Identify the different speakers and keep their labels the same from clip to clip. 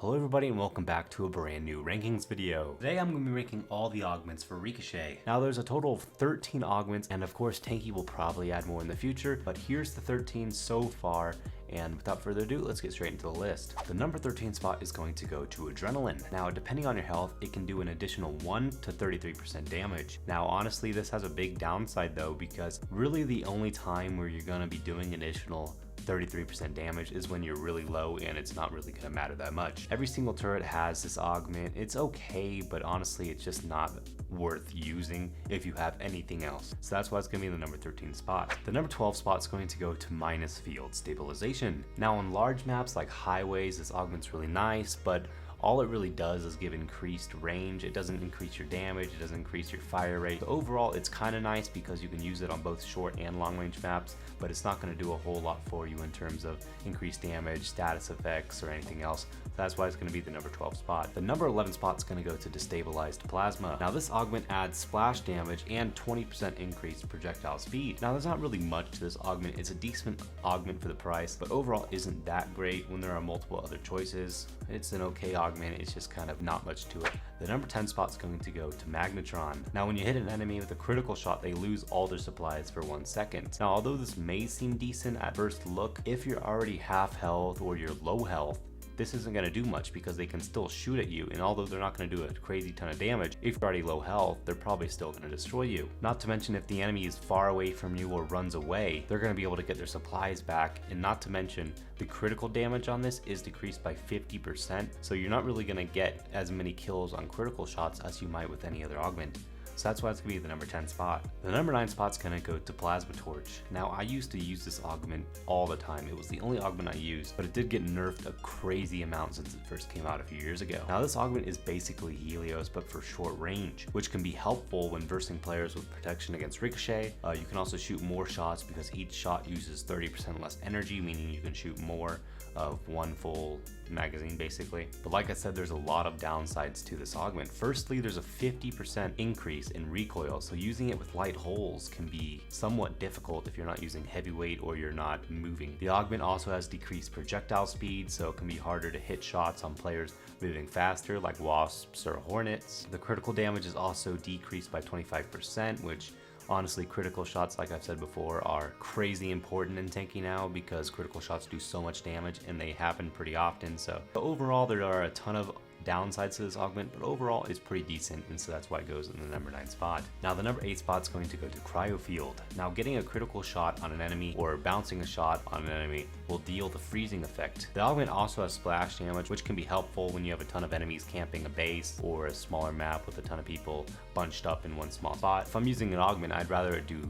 Speaker 1: Hello everybody and welcome back to a brand new rankings video. Today I'm going to be ranking all the augments for Ricochet. Now there's a total of 13 augments, and of course Tanki will probably add more in the future, but here's the 13 so far. And without further ado, let's get straight into the list. The number 13 spot is going to go to Adrenaline. Now, depending on your health, it can do an additional 1 to 33% damage. Now, honestly, this has a big downside though, because really the only time where you're gonna be doing additional 33% damage is when you're really low and it's not really gonna matter that much. Every single turret has this augment. It's okay, but honestly, it's just not worth using if you have anything else. So that's why it's gonna be in the number 13 spot. The number 12 spot is going to go to minus field stabilization. Now on large maps like highways, this augment's really nice, but all it really does is give increased range. It doesn't increase your damage, it doesn't increase your fire rate. So overall, it's kind of nice because you can use it on both short and long range maps, but it's not going to do a whole lot for you in terms of increased damage, status effects, or anything else. So that's why it's going to be the number 12 spot. The number 11 spot is going to go to destabilized plasma. Now this augment adds splash damage and 20% increased projectile speed. Now there's not really much to this augment. It's a decent augment for the price, but overall isn't that great when there are multiple other choices. It's an okay augment. It's just kind of not much to it. The number 10 spot is going to go to Magnetron. Now when you hit an enemy with a critical shot, they lose all their supplies for 1 second. Now although this may seem decent at first look, if you're already half health or you're low health, this isn't going to do much because they can still shoot at you, and although they're not going to do a crazy ton of damage, if you're already low health, they're probably still going to destroy you. Not to mention if the enemy is far away from you or runs away, they're going to be able to get their supplies back, and not to mention the critical damage on this is decreased by 50%, so you're not really going to get as many kills on critical shots as you might with any other augment. So that's why it's going to be the number 10 spot. The number 9 spot's going to go to Plasma Torch. Now I used to use this augment all the time. It was the only augment I used, but it did get nerfed a crazy amount since it first came out a few years ago. Now this augment is basically Helios, but for short range, which can be helpful when versing players with protection against Ricochet. You can also shoot more shots because each shot uses 30% less energy, meaning you can shoot more of one full magazine basically. But like I said, there's a lot of downsides to this augment. Firstly, there's a 50% increase in recoil, so using it with light holes can be somewhat difficult if you're not using heavyweight or you're not moving. The augment also has decreased projectile speed, so it can be harder to hit shots on players moving faster like wasps or hornets. The critical damage is also decreased by 25%, which honestly, critical shots, like I've said before, are crazy important in Tanki now because critical shots do so much damage and they happen pretty often. So overall, there are a ton of downsides to this augment, but overall it's pretty decent, and so that's why it goes in the number 9 spot. Now the number 8 spot is going to go to Cryo Field. Now getting a critical shot on an enemy or bouncing a shot on an enemy will deal the freezing effect. The augment also has splash damage, which can be helpful when you have a ton of enemies camping a base or a smaller map with a ton of people bunched up in one small spot. If I'm using an augment, I'd rather it do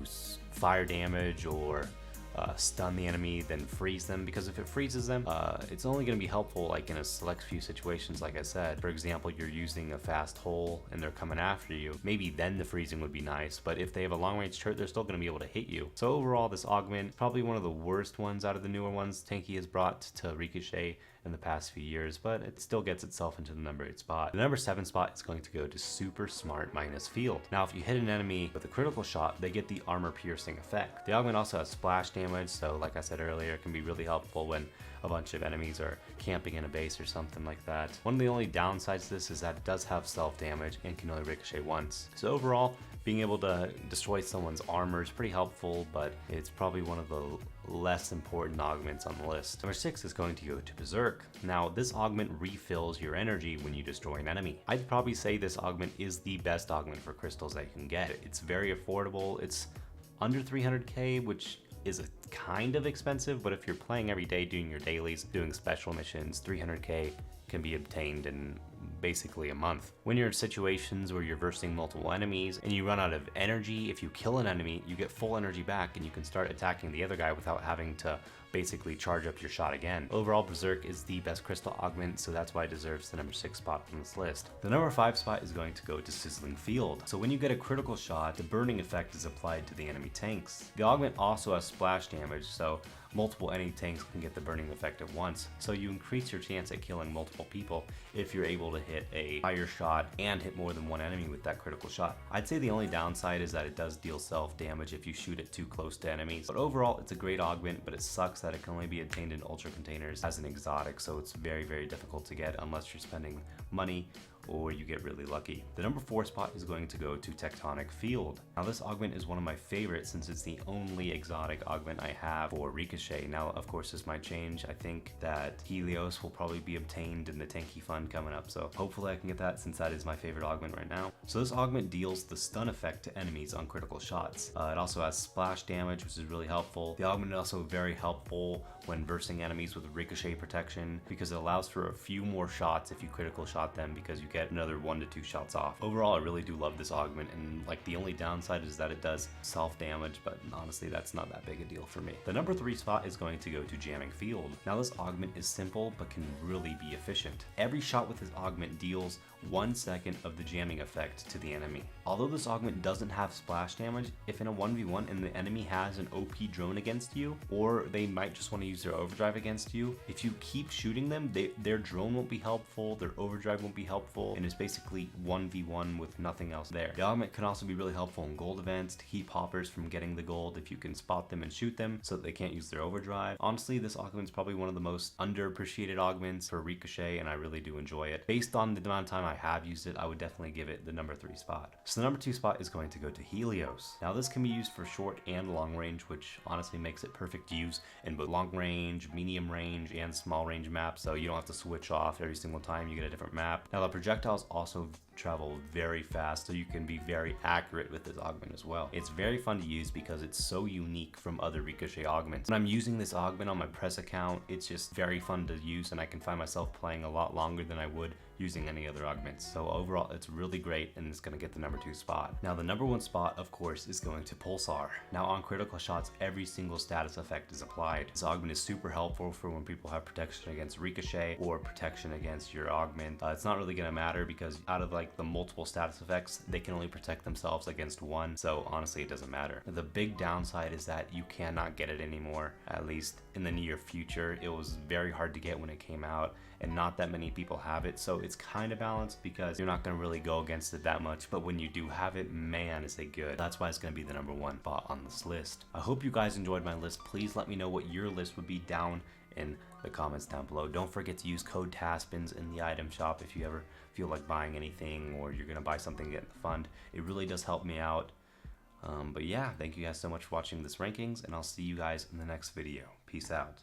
Speaker 1: fire damage or stun the enemy than freeze them, because if it freezes them, it's only going to be helpful like in a select few situations. Like I said, for example, you're using a fast hole and they're coming after you, maybe then the freezing would be nice, but if they have a long range turret, they're still going to be able to hit you. So overall, this augment is probably one of the worst ones out of the newer ones Tanki has brought to Ricochet in the past few years, but it still gets itself into the number 8 spot. The number 7 spot is going to go to Super Smart minus Field. Now if you hit an enemy with a critical shot, they get the armor piercing effect. The augment also has splash damage, so like I said earlier, it can be really helpful when a bunch of enemies are camping in a base or something like that. One of the only downsides to this is that it does have self damage and can only ricochet once. So overall, being able to destroy someone's armor is pretty helpful, but it's probably one of the less important augments on the list. Number 6 is going to go to Berserk. Now this augment refills your energy when you destroy an enemy. I'd probably say this augment is the best augment for crystals that you can get. It's very affordable. It's under 300k, which is a kind of expensive, but if you're playing every day, doing your dailies, doing special missions, 300k can be obtained in basically a month. When you're in situations where you're versing multiple enemies and you run out of energy, if you kill an enemy, you get full energy back and you can start attacking the other guy without having to basically charge up your shot again. Overall, Berserk is the best crystal augment, so that's why it deserves the number 6 spot on this list. The number 5 spot is going to go to Sizzling Field. So when you get a critical shot, the burning effect is applied to the enemy tanks. The augment also has splash damage, so multiple enemy tanks can get the burning effect at once, so you increase your chance at killing multiple people if you're able to hit a higher shot and hit more than one enemy with that critical shot. I'd say the only downside is that it does deal self damage if you shoot it too close to enemies, but overall it's a great augment, but it sucks that it can only be obtained in ultra containers as an exotic, so it's very, very difficult to get unless you're spending money or you get really lucky. The number 4 spot is going to go to Tectonic Field. Now this augment is one of my favorites since it's the only exotic augment I have for Ricochet. Now of course this might change. I think that Helios will probably be obtained in the Tanki fund coming up, so hopefully I can get that since that is my favorite augment right now. So this augment deals the stun effect to enemies on critical shots. It also has splash damage, which is really helpful. The augment is also very helpful when versing enemies with Ricochet protection because it allows for a few more shots if you critical shot them because you get another 1 to 2 shots off. Overall, I really do love this augment, and like the only downside is that it does self damage, but honestly that's not that big a deal for me. The number 3 spot is going to go to Jamming Field. Now this augment is simple but can really be efficient. Every shot with this augment deals 1 second of the jamming effect to the enemy. Although this augment doesn't have splash damage, if in a 1v1 and the enemy has an OP drone against you, or they might just want to use their overdrive against you, if you keep shooting them, their drone won't be helpful, their overdrive won't be helpful, and it's basically 1v1 with nothing else there. The augment can also be really helpful in gold events to keep hoppers from getting the gold if you can spot them and shoot them so that they can't use their overdrive. Honestly, this augment is probably one of the most underappreciated augments for Ricochet, and I really do enjoy it. Based on the amount of time I have used it, I would definitely give it the number 3 spot. So the number 2 spot is going to go to Helios. Now this can be used for short and long range, which honestly makes it perfect to use in both long range, medium range, and small range maps, so you don't have to switch off every single time you get a different map. Now the projectiles also travel very fast, so you can be very accurate with this augment as well. It's very fun to use because it's so unique from other Ricochet augments. When I'm using this augment on my press account, it's just very fun to use, and I can find myself playing a lot longer than I would using any other augments. So overall, it's really great, and it's going to get the number 2 spot. Now the number 1 spot, of course, is going to Pulsar. Now on critical shots, every single status effect is applied. This augment is super helpful for when people have protection against Ricochet or protection against your augment. It's not really going to matter because out of like the multiple status effects, they can only protect themselves against one, so honestly it doesn't matter. The big downside is that you cannot get it anymore, at least in the near future. It was very hard to get when it came out, and not that many people have it, so it's kind of balanced because you're not going to really go against it that much, but when you do have it, man is it good. That's why it's going to be the number 1 spot on this list. I hope you guys enjoyed my list. Please let me know what your list would be down in the comments down below. Don't forget to use code Taspens in the item shop if you ever feel like buying anything or you're going to buy something to get in the fund. It really does help me out. But yeah, thank you guys so much for watching this rankings, and I'll see you guys in the next video. Peace out.